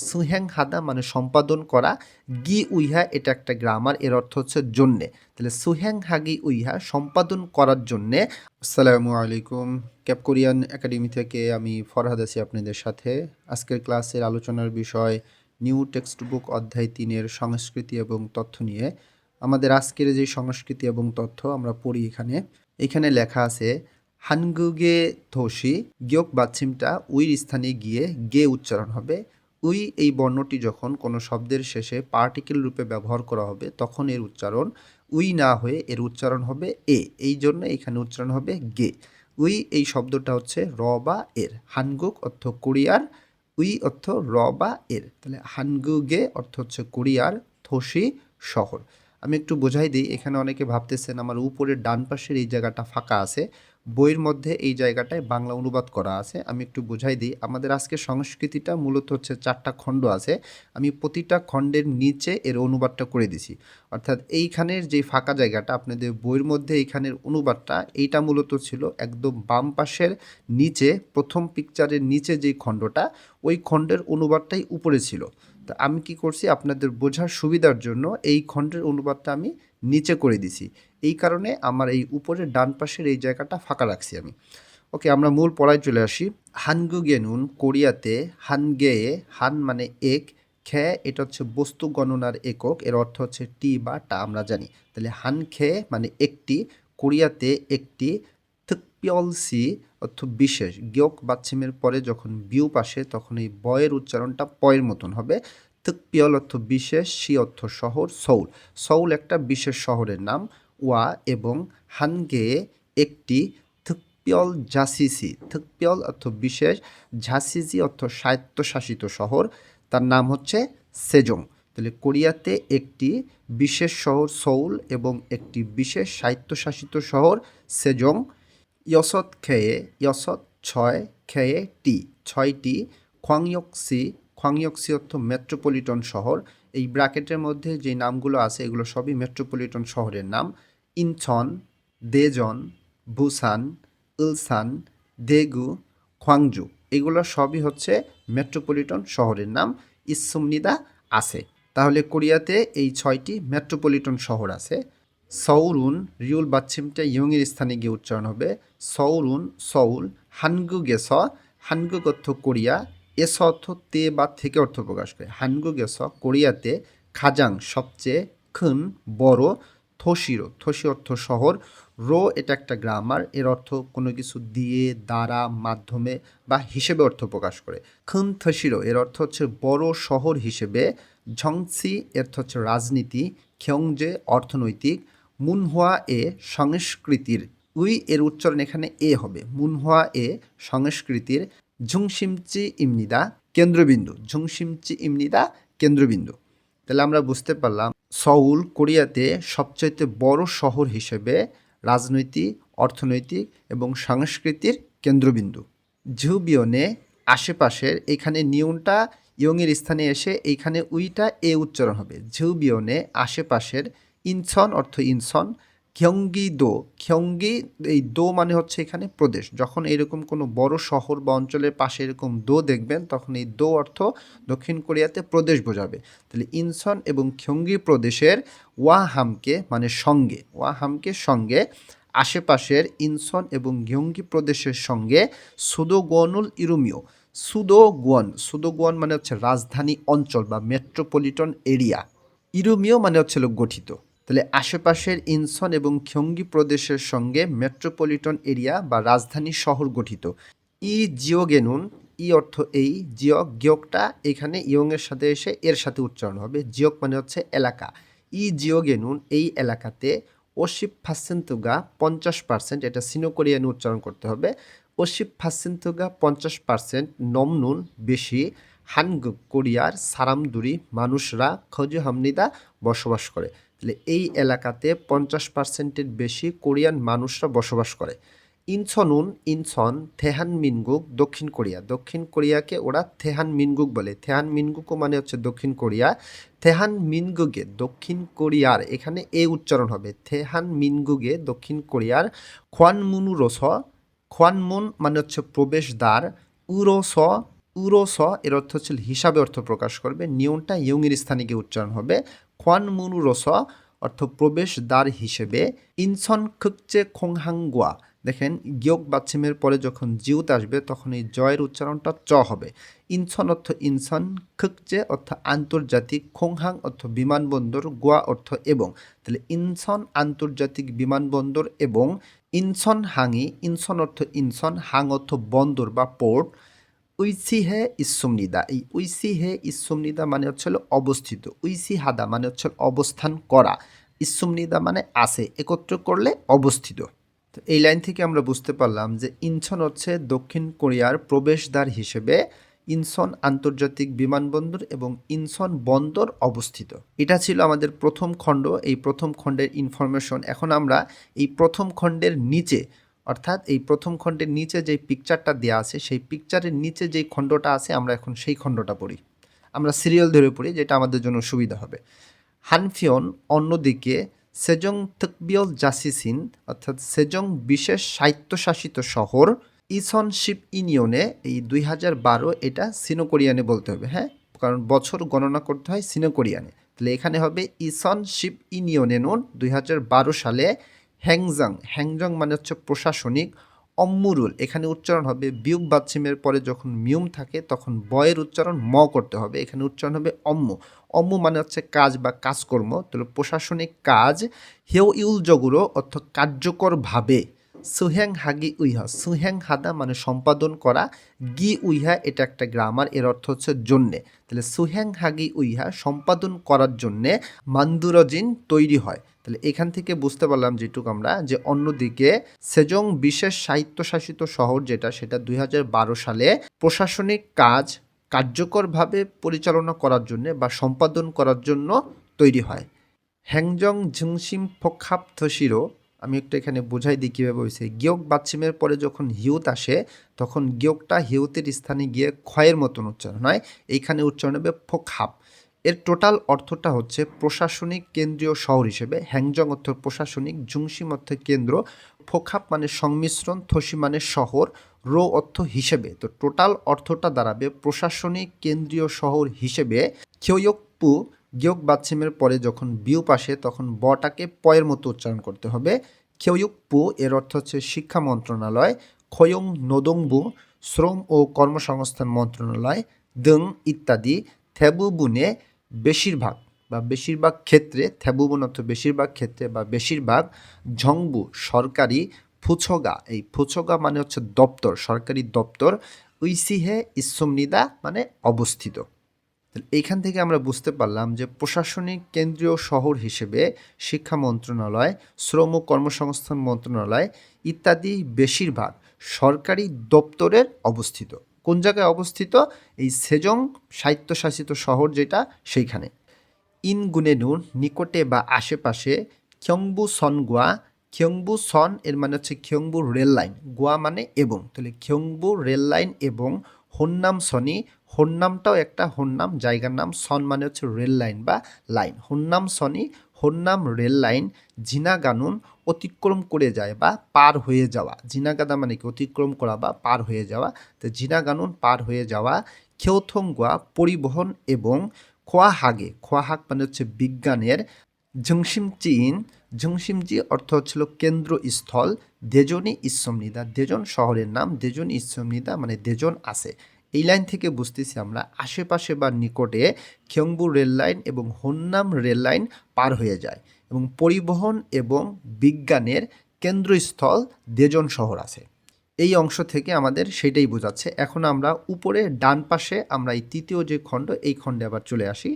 সুহ্যাং হাদা মানে সম্পাদন করা, গি উইহা এটা একটা গ্রামার, এর অর্থ হচ্ছে জন্যে। তাহলে সুহ্যাং হাগি উইহা সম্পাদন করার জন্যে। আসসালামু আলাইকুম, ক্যাপ কোরিয়ান একাডেমি থেকে আমি ফরহাদ আছি আপনাদের সাথে। আজকের ক্লাসের আলোচনার বিষয় নিউ টেক্সট বুক অধ্যায় 3-এর সংস্কৃতি এবং তথ্য নিয়ে। আমাদের আজকের যে সংস্কৃতি এবং তথ্য আমরা পড়ি এখানে লেখা আছে হানগুগে ধোসি গিয়ক বাচ্ছিমটা উইর স্থানে গিয়ে গে উচ্চারণ হবে। উই এই বর্ণটি যখন কোনো শব্দের শেষে পার্টিকেল রূপে ব্যবহার করা হবে তখন এর উচ্চারণ উই না হয়ে এর উচ্চারণ হবে এ, এই জন্য এখানে উচ্চারণ হবে গে। উই এই শব্দটা হচ্ছে র বা এর। হানগুক অর্থ কোরিয়ার, উই অর্থ র বা এর। তাহলে হানগুগে অর্থ হচ্ছে কোরিয়ার, থোসি শহর। আমি একটু বোঝাই দিই, এখানে অনেকে ভাবতেছেন আমার উপরের ডান পাশের এই জায়গাটা ফাঁকা আছে, বইয়ের মধ্যে এই জায়গাটায় বাংলা অনুবাদ করা আছে। আমি একটু বোঝাই দিই, আমাদের আজকে সংস্কৃতিটা মূলত হচ্ছে 4টা খণ্ড আছে। আমি প্রতিটা খণ্ডের নিচে এর অনুবাদটা করে দিছি, অর্থাৎ এইখানের যে ফাঁকা জায়গাটা আপনাদের বইয়ের মধ্যে এইখানের অনুবাদটা এইটা মূলত ছিল একদম বাম পাশের নিচে, প্রথম পিকচারের নিচে যেই খণ্ডটা, ওই খণ্ডের অনুবাদটাই উপরে ছিল। তা আমি কি করছি আপনাদের বোঝার সুবিধার জন্য এই খণ্ডের অনুবাদটা আমি নিচে করে দিছি, এই কারণে আমার এই উপরের ডান পাশের এই জায়গাটা ফাঁকা রাখছি আমি। ওকে, আমরা মূল পড়ায় চলে আসি। হানগুগেনুন কোরিয়াতে হানগেয়ে, হান মানে এক, খে এটা হচ্ছে বস্তু গণনার একক, এর অর্থ হচ্ছে টি বা টা আমরা জানি। তাহলে হান খে মানে একটি, কোরিয়াতে একটি, থিকপিয়লসি অর্থ বিশেষ, গিয়ক বাচ্ছিমের পরে যখন বিউ পাশে তখন এই বয়ের উচ্চারণটা পয়ের মতন হবে। থিকপিয়ল অর্থ বিশেষ, সি অর্থ শহর, সৌল, সৌল একটা বিশেষ শহরের নাম। ওয়া এবং হানগে একটি, থিকপিয়ল ঝাসিসি, থিকপিয়ল অর্থ বিশেষ, ঝাসিসি অর্থ স্বায়ত্তশাসিত শহর, তার নাম হচ্ছে সেজং। তাহলে কোরিয়াতে একটি বিশেষ শহর সৌল এবং একটি বিশেষ স্বায়ত্তশাসিত শহর সেজং। ইয়সৎ খেয়ে, ইয়সৎ ছয়, খেয়ে টি ছয়টি, খোয়াংয়ক্সি, খোয়াংয়ক্সি অর্থ মেট্রোপলিটন শহর। এই ব্র্যাকেটের মধ্যে যে নামগুলো আছে এগুলো সবই মেট্রোপলিটন শহরের নাম। ইনছন, দেজন, বুসান, ইলসান, দেগু, খোয়াংজু, এগুলো সবই হচ্ছে মেট্রোপলিটন শহরের নাম। ইসুমনিদা আছে। তাহলে কোরিয়াতে এই 6টি মেট্রোপলিটন শহর আছে। সৌরুন, রিউল বাচ্ছিমটা ইয়ংয়ের স্থানে গিয়ে উচ্চারণ হবে সৌরুন, সৌল। হানগুগেস, হানগুগ অর্থ কোরিয়া, এস অর্থ তে বা থেকে অর্থ প্রকাশ করে। হানগুগেস কোরিয়াতে, খাজাং সবচেয়ে, খুন বড়, থোশিরো, থোশি অর্থ শহর, রো এটা একটা গ্রামার, এর অর্থ কোনো কিছু দিয়ে, দ্বারা, মাধ্যমে বা হিসেবে অর্থ প্রকাশ করে। খুন থোশিরো এর অর্থ হচ্ছে বড় শহর হিসেবে। ঝংসি এর অর্থ হচ্ছে রাজনীতি, খ্যংজে অর্থনৈতিক, মুনহুয়া এ সংস্কৃতির, উই এর উচ্চারণ এখানে এ হবে, মুনহুয়া এ সংস্কৃতির, ঝুংসিমচি ইমনিদা কেন্দ্রবিন্দু, ঝুংসিমচি ইমনিদা কেন্দ্রবিন্দু। তাহলে আমরা বুঝতে পারলাম সউল কোরিয়াতে সবচাইতে বড় শহর হিসেবে রাজনৈতিক, অর্থনৈতিক এবং সংস্কৃতির কেন্দ্রবিন্দু। ঝুবিয়নে আশেপাশের, এখানে নিয়নটা ইয়ংয়ের স্থানে এসে এইখানে উইটা এ উচ্চারণ হবে। ঝুবিয়নে আশেপাশের, ইনছন অর্থ ইনছন, খ্যংগি দো, খ্যংগি এই দো মানে হচ্ছে এখানে প্রদেশ। যখন এরকম কোনো বড় শহর বা অঞ্চলের পাশে এরকম দো দেখবেন তখন এই দো অর্থ দক্ষিণ কোরিয়াতে প্রদেশ বোঝাবে। তাহলে ইনসন এবং খ্যংগি প্রদেশের ওয়াহামকে মানে সঙ্গে, ওয়াহামকে সঙ্গে, আশেপাশের ইনসন এবং গিয়ংগি প্রদেশের সঙ্গে সুদোগোয়ানুল ইরুমিও, সুদোগুয়ান, সুদোগুয়ান মানে হচ্ছে রাজধানী অঞ্চল বা মেট্রোপলিটন এরিয়া, ইরুমিও মানে হচ্ছে গঠিত। তাহলে আশেপাশের ইনসন এবং খ্যংগি প্রদেশের সঙ্গে মেট্রোপলিটন এরিয়া বা রাজধানী শহর গঠিত। ই জিওগেনুন, ই অর্থ এই, জিয়ক, গিয়কটা এখানে ইয়ংয়ের সাথে এসে এর সাথে উচ্চারণ হবে। জিয়ক মানে হচ্ছে এলাকা। ই জিওগেনুন এই এলাকাতে, 80%가 50%, এটা সিনো কোরিয়ান উচ্চারণ করতে হবে। 80%가 50% 넘নুন বেশি, হানগুক কোরিয়ার সারামদুরি মানুষরা, খজু হামনিদা বসবাস করে। তাহলে এই এলাকাতে 50%-এর বেশি কোরিয়ান মানুষরা বসবাস করে। ইনছনুন, ইনছন থেহান মিনগুক দক্ষিণ কোরিয়া, দক্ষিণ কোরিয়াকে ওরা থেহান মিনগুক বলে। থেহান মিনগুকও মানে হচ্ছে দক্ষিণ কোরিয়া। থেহান মিনগুগে দক্ষিণ কোরিয়ার, এখানে এ উচ্চারণ হবে। থেহান মিনগুগে দক্ষিণ কোরিয়ার, খোয়ানমুনুরোস, খোয়ানমুন মানে হচ্ছে প্রবেশদ্বার, উরোস উরোস এর অর্থ হচ্ছে হিসাবে অর্থ প্রকাশ করবে, নিয়নটা ইয়ংয়ের স্থানে গিয়ে উচ্চারণ হবে। খোয়ান মুনুরোস অর্থ প্রবেশ দ্বার হিসেবে। ইনসন খুকচে খোংহাংগুয়া, দেখেন গিয়ক বাচ্ছিমের পরে যখন জিউত আসবে তখন এই জয়ের উচ্চারণটা চ হবে। ইনসন অর্থ ইনসন, খুকচে অর্থ আন্তর্জাতিক, খোংহাং অর্থ বিমানবন্দর, গোয়া অর্থ এবং। তাহলে ইনসন আন্তর্জাতিক বিমানবন্দর এবং ইনসন হাঙি, ইনসন অর্থ ইনসন, হাং অর্থ বন্দর বা পোর্ট। উইসিহে ইসুমনিদা, এই উইসিহে ইসুমনিদা মানে হচ্ছে অবস্থিত, উইসিহাদা মানে হচ্ছে অবস্থান করা, ইসুমনিদা মানে আছে, একত্র করলে অবস্থিত। তো এই লাইন থেকে আমরা বুঝতে পারলাম যে ইনছন হচ্ছে দক্ষিণ কোরিয়ার প্রবেশদ্বার হিসেবে ইনছন আন্তর্জাতিক বিমানবন্দর এবং ইনছন বন্দর অবস্থিত। এটা ছিল আমাদের প্রথম খণ্ড, এই প্রথম খণ্ডের ইনফরমেশন। এখন আমরা এই প্রথম খণ্ডের নিচে, অর্থাৎ এই প্রথম খণ্ডের নিচে যে পিকচারটা দেওয়া আছে সেই পিকচারের নিচে যেই খণ্ডটা আছে আমরা এখন সেই খণ্ডটা পড়ি। আমরা সিরিয়াল ধরে পড়ি, যেটা আমাদের জন্য সুবিধা হবে। হানফিয়ন অন্যদিকে সেজং তকবিয়ল জাসিসিন, অর্থাৎ সেজং বিশেষ স্বায়ত্তশাসিত শহর, ইসনশিপ ইউনিয়নে, এই 2012 এটা সিনো কোরিয়ানে বলতে হবে, হ্যাঁ, কারণ বছর গণনা করতে হয় সিনো কোরিয়ানে। তাহলে এখানে হবে ইসনশিপ ইউনিয়নে নুন 2012 সালে। হ্যাংজং, হ্যাংজং মানে হচ্ছে প্রশাসনিক। অম্মুরুল, এখানে উচ্চারণ হবে বিউক বাচ্ছিমের পরে যখন মিউম থাকে তখন বয়ের উচ্চারণ ম করতে হবে, এখানে উচ্চারণ হবে অম্মু। অম্মু মানে হচ্ছে কাজ বা কাজকর্ম, তাহলে প্রশাসনিক কাজ। হেউ ইউল জগুরো অর্থ কার্যকরভাবে। সুহ্যাং হাগি উইহা, সুহ্যাং হাদা মানে সম্পাদন করা, গি উইহা এটা একটা গ্রামার, এর অর্থ হচ্ছে জন্যে। তাহলে সুহ্যাং হাগি উইহা সম্পাদন করার জন্যে মান্দুরজিন তৈরি হয়। তাহলে এখান থেকে বুঝতে পারলাম যেটুকু আমরা, যে অন্যদিকে সেজং বিশেষ স্বায়ত্তশাসিত শহর যেটা, সেটা 2012 সালে প্রশাসনিক কাজ কার্যকরভাবে পরিচালনা করার জন্য বা সম্পাদন করার জন্য তৈরি হয়। হ্যাংজং ঝুংসিম ফোকহাপ থসিরো, আমি একটু এখানে বোঝাই দিই কীভাবে হয়েছে। গিয়ক বাচ্ছিমের পরে যখন হিউত আসে তখন গিয়কটা হিউতের স্থানে গিয়ে ক্ষয়ের মতন উচ্চারণ হয়, এইখানে উচ্চারণ হবে ফোকহাপ। এর টোটাল অর্থটা হচ্ছে প্রশাসনিক কেন্দ্রীয় শহর হিসেবে। হ্যাংজং অর্থ প্রশাসনিক, ঝুংসিম অর্থ কেন্দ্র, ফোকহাপ মানে সংমিশ্রণ, থসি মানে শহর, রো অর্থ হিসেবে। তো টোটাল অর্থটা দাঁড়াবে প্রশাসনিক কেন্দ্রীয় শহর হিসেবে। খিওয়কপু, গিয়ক বাচ্ছিমের পরে যখন বিউপ আসে তখন বটাকে পয়ের মতো উচ্চারণ করতে হবে। খিওয়ুকপু এর অর্থ হচ্ছে শিক্ষা মন্ত্রণালয়। খয়ং নোদংবু শ্রম ও কর্মসংস্থান মন্ত্রণালয়, দং ইত্যাদি। থেবুবুনে বেশিরভাগ বা বেশিরভাগ ক্ষেত্রে, থেবুবুন অর্থ বেশিরভাগ ক্ষেত্রে বা বেশিরভাগ। ঝংবু সরকারি। ফুছগা, এই ফুছগা মানে হচ্ছে দপ্তর, সরকারি দপ্তর। উইসিহে ইসুমনিদা মানে অবস্থিত। এইখান থেকে আমরা বুঝতে পারলাম যে প্রশাসনিক কেন্দ্রীয় শহর হিসেবে শিক্ষা মন্ত্রণালয়, শ্রম ও কর্মসংস্থান মন্ত্রণালয় ইত্যাদি বেশিরভাগ সরকারি দপ্তরের অবস্থিত। কোন জায়গায় অবস্থিত? এই সেজং স্বায়ত্তশাসিত শহর যেটা, সেইখানে। ইনগুনেনুর নিকটে বা আশেপাশে। খিয়ংবু সন গোয়া, খিয়ংবু সন এর মানে হচ্ছে খিয়ংবু রেল লাইন, গোয়া মানে এবং, তাহলে খিয়ংবু রেল লাইন এবং হোন্নাম সনি, হোন্নামটাও একটা হোন্নাম জায়গার নাম, সন মানে হচ্ছে রেল লাইন বা লাইন, হোন্নাম সনি হোন্নাম রেল লাইন। জিনাগানুন অতিক্রম করে যায় বা পার হয়ে যাওয়া, জিনাগাদা মানে কি অতিক্রম করা বা পার হয়ে যাওয়া, তো জিনাগানুন পার হয়ে যাওয়া। খেওথংগুয়া পরিবহন এবং। খোয়াহাগে, খোয়াহাগ মানে হচ্ছে বিজ্ঞানের। ঝংসিমচিন, ঝংসিমজি অর্থ হচ্ছিল কেন্দ্রস্থল। দেজনি ইসুমনিদা, দেজন শহরের নাম, দেজন ইসুমনিদা মানে দেজন আছে। এই লাইন থেকে বুঝতেছি আমরা আশেপাশে বা নিকটে খিয়ংবু রেল লাইন এবং হোন্নাম রেল লাইন পার হয়ে যায় এবং পরিবহন এবং বিজ্ঞানের কেন্দ্রস্থল দেজন শহর আছে। এই অংশ থেকে আমাদের সেটাই বোঝাচ্ছে। এখন আমরা উপরে ডান পাশে আমরা এই তৃতীয় যে খণ্ড, এই খণ্ডে আবার চলে আসি।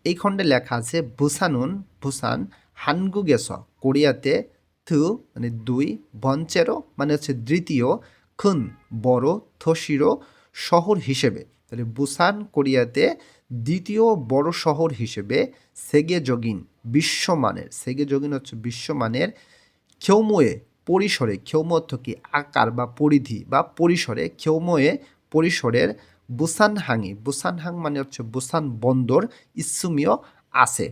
এই খণ্ডে লেখা আছে বুসানুন, বুসান, হানগুগেস কোরিয়াতে, থু মানে দুই, বনচেরো মানে হচ্ছে দ্বিতীয়, খুন বড়, থসিরো শহর হিসেবে। তাহলে বুসান কোরিয়াতে দ্বিতীয় বড় শহর হিসেবে। সেগেজগিন বিশ্বমানের, সেগেজগিন হচ্ছে বিশ্বমানের। খিয়ৌমোয়ে পরিসরে, খিয়ৌমো অর্থ কি আকার বা পরিধি বা পরিসরে, খিয়ৌমোয়ে পরিসরের। বুসানহাঙি, বুসানহাং মানে হচ্ছে বুসান বন্দর, ইসুমিও আছে।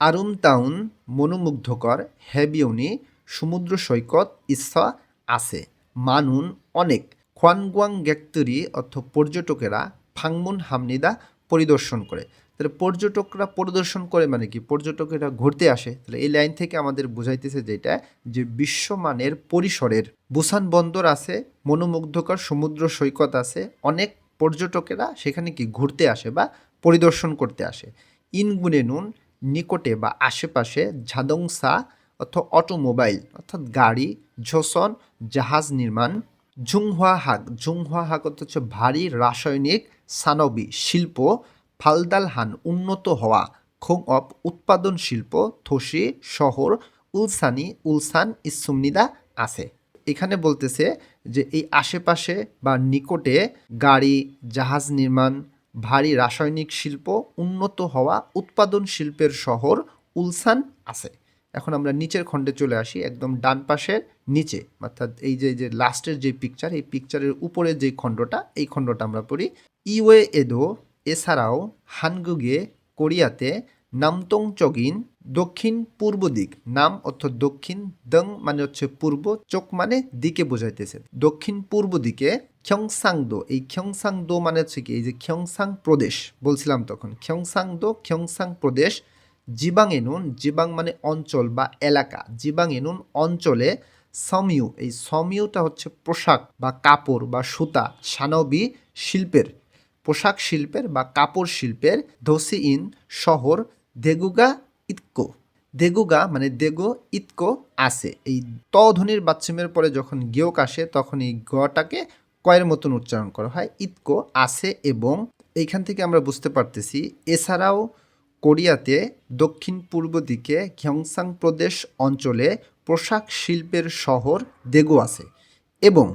আরুমতাউন মনোমুগ্ধকর, হ্যাবিউনি সমুদ্র সৈকত, ইচ্ছা আছে। মানুন অনেক, খোয়ানগুয়াং গ্যাকতুরি অর্থ পর্যটকেরা ফাংমুন হামনিদা পরিদর্শন করে। তাহলে পর্যটকরা পরিদর্শন করে মানে কি, পর্যটকেরা ঘুরতে আসে। তাহলে এই লাইন থেকে আমাদের বোঝাইতেছে যেটা যে বিশ্বমানের পরিসরের বুসান বন্দর আছে, মনোমুগ্ধকর সমুদ্র সৈকত আছে, অনেক পর্যটকেরা সেখানে কি ঘুরতে আসে বা পরিদর্শন করতে আসে। ইনগুনে নুন নিকটে বা আশেপাশে ঝাদংসা অর্থাৎ অটোমোবাইল অর্থাৎ গাড়ি, ঝোসন জাহাজ নির্মাণ, ঝুংহুয়া হাক অর্থ হচ্ছে ভারী রাসায়নিক সানবি শিল্প, ফালদাল হান উন্নত হওয়া, খোং অপ উৎপাদন শিল্প, থোসি শহর, উলসান ইসুমনিদা আছে। এখানে বলতেছে যে এই আশেপাশে বা নিকটে গাড়ি, জাহাজ নির্মাণ, ভারী রাসায়নিক শিল্প, উন্নত হওয়া উৎপাদন শিল্পের শহর উলসান আছে। এখন আমরা নিচের খণ্ডে চলে আসি, একদম ডান পাশের নিচে, অর্থাৎ এই যে লাস্টের যে পিকচার, এই পিকচারের উপরে যে খণ্ডটা, এই খণ্ডটা আমরা পড়ি। ইওয়ে এদো এছাড়াও হানগুগে কোরিয়াতে নামতং চগিন দক্ষিণ পূর্ব দিক, নাম অর্থ দক্ষিণ, দং মানে হচ্ছে পূর্ব, চোখ মানে দিকে বোঝাইতেছে, দক্ষিণ পূর্ব দিকে খ্যংসাংদো, এই খ্যংসাংদো মানে হচ্ছে কি, এই যে খ্যংসাং প্রদেশ বলছিলাম তখন, খ্যংসাং প্রদেশ, জিবাং মানে অঞ্চল বা এলাকা, জিবাংএনুন অঞ্চলে সমিউ, এই সমিউটা হচ্ছে পোশাক বা কাপড় বা সুতা, সানবি শিল্পের, পোশাক শিল্পের বা কাপড় শিল্পের, দোসিইন শহর, দেগুগা মানে দেগো ইতকো আছে। এই ত ধ্বনির বাচ্চিমের পরে যখন গেওক আসে তখন এই গটাকে কয়ের মতন উচ্চারণ করা হয়, ইতকো আছে। এবং এইখান থেকে আমরা বুঝতে পারতেছি এছাড়াও কোরিয়াতে দক্ষিণ পূর্ব দিকে গিয়ংসাং প্রদেশ অঞ্চলে পোশাক শিল্পের শহর দেগো আছে। এবং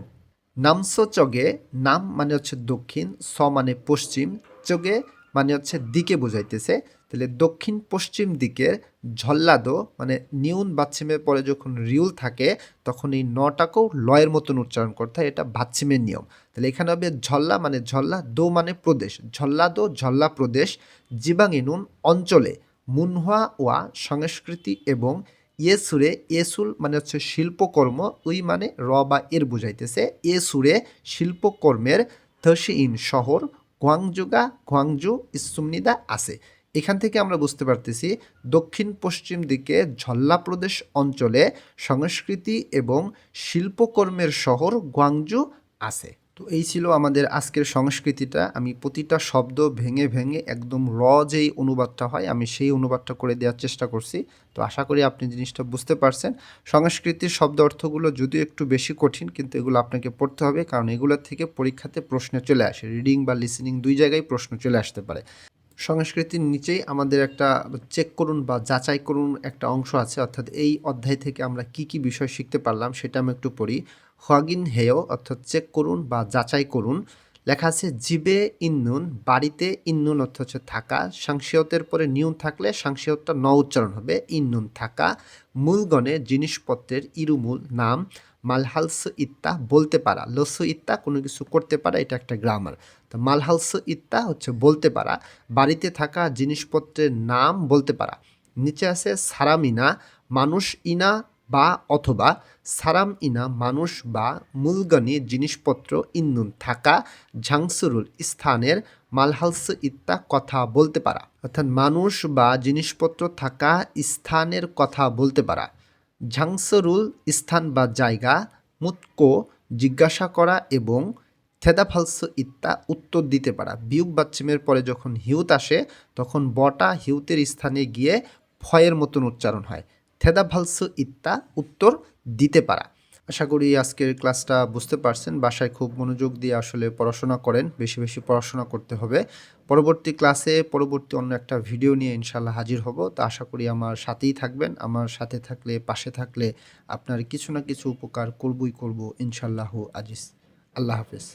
নামসো চগে, নাম মানে হচ্ছে দক্ষিণ, স মানে পশ্চিম, চগে মানে হচ্ছে দিকে বোঝাইতেছে। তাহলে দক্ষিণ পশ্চিম দিকের ঝল্লাদো মানে নিউন বাচ্ছিমের পরে যখন রিউল থাকে তখন এই নটাকেও লয়ের মতন উচ্চারণ করতে হয়, এটা বাচ্ছিমের নিয়ম। তাহলে এখানে হবে ঝল্লা মানে ঝল্লা, দো মানে প্রদেশ, ঝল্লাদো ঝল্লা প্রদেশ, জিবাংইনুন অঞ্চলে, মুনহুয়া ওয়া সংস্কৃতি এবং ইয়েসুরে, এসুল মানে হচ্ছে শিল্পকর্ম, উই মানে র বা এর বুঝাইতেছে, এসুরে শিল্পকর্মের, থসিইন শহর, গোয়াংজু ইসুমনিদা আছে। এখান থেকে আমরা বুঝতে পারতেছি দক্ষিণ পশ্চিম দিকে ঝল্লা প্রদেশ অঞ্চলে সংস্কৃতি এবং শিল্পকর্মের শহর গোয়াংজু আছে। তো এই ছিল আমাদের আজকের সংস্কৃতিটা। আমি প্রতিটা শব্দ ভেঙে ভেঙে একদম যেই অনুবাদটা হয় আমি সেই অনুবাদটা করে দেওয়ার চেষ্টা করছি। তো আশা করি আপনি জিনিসটা বুঝতে পারছেন। সংস্কৃতির শব্দ অর্থগুলো যদিও একটু বেশি কঠিন, কিন্তু এগুলো আপনাকে পড়তে হবে, কারণ এগুলোর থেকে পরীক্ষাতে প্রশ্ন চলে আসে, রিডিং বা লিসেনিং দুই জায়গায় প্রশ্ন চলে আসতে পারে। সংস্কৃতির নিচেই আমাদের একটা চেক করুন বা যাচাই করুন একটা অংশ আছে, অর্থাৎ এই অধ্যায় থেকে আমরা কি কি বিষয় শিখতে পারলাম সেটা আমি একটু পড়ি। হোয়াগিন হেয় অর্থাৎ চেক করুন বা যাচাই করুন। লেখা আছে জিবে ইন্নুন, বাড়িতে ইন্নুন অর্থ হচ্ছে থাকা, সাংসিয়তের পরে নিউন থাকলে সাংসিয়তটা ন উচ্চারণ হবে, ইন্নুন থাকা। মূলগণে জিনিসপত্রের ইরুমূল নাম, মালহালস ইত্তা বলতে পারা, লসু ইত্তা কোনো কিছু করতে পারা, এটা একটা গ্রামার। তো মালহালস ইত্তা হচ্ছে বলতে পারা, বাড়িতে থাকা জিনিসপত্রের নাম বলতে পারা। নিচে আছে সারাম ইনা, মানুষ ইনা বা অথবা, সারাম ইনা মানুষ বা, মূলগণি জিনিসপত্র, ইন্নুন থাকা, ঝাংসুরুল স্থানের, মালহালস ইত্তা কথা বলতে পারা, অর্থাৎ মানুষ বা জিনিসপত্র থাকা স্থানের কথা বলতে পারা। ঝাংসরুল স্থান বা জায়গা, মুতকো জিজ্ঞাসা করা এবং থেদাফালস ইত্তা উত্তর দিতে পারা। বিয়োগ বাচ্চিমের পরে যখন হিউত আসে তখন বটা হিউতের স্থানে গিয়ে ফয়ের মতন উচ্চারণ হয়, থেদাফালস ইত্তা উত্তর দিতে পারা। আশা করি আজকের ক্লাসটা বুঝতে পারছেন। বাসায় খুব মনোযোগ দিয়ে আসলে পড়াশোনা করেন, বেশি বেশি পড়াশোনা করতে হবে। পরবর্তী ক্লাসে পরবর্তী অন্য একটা ভিডিও নিয়ে ইনশাল্লাহ হাজির হব। তো আশা করি আমার সাথেই থাকবেন। আমার সাথে থাকলে, পাশে থাকলে আপনার কিছু না কিছু উপকার করবই করব ইনশাল্লাহ আজিজ। আল্লাহ হাফেজ।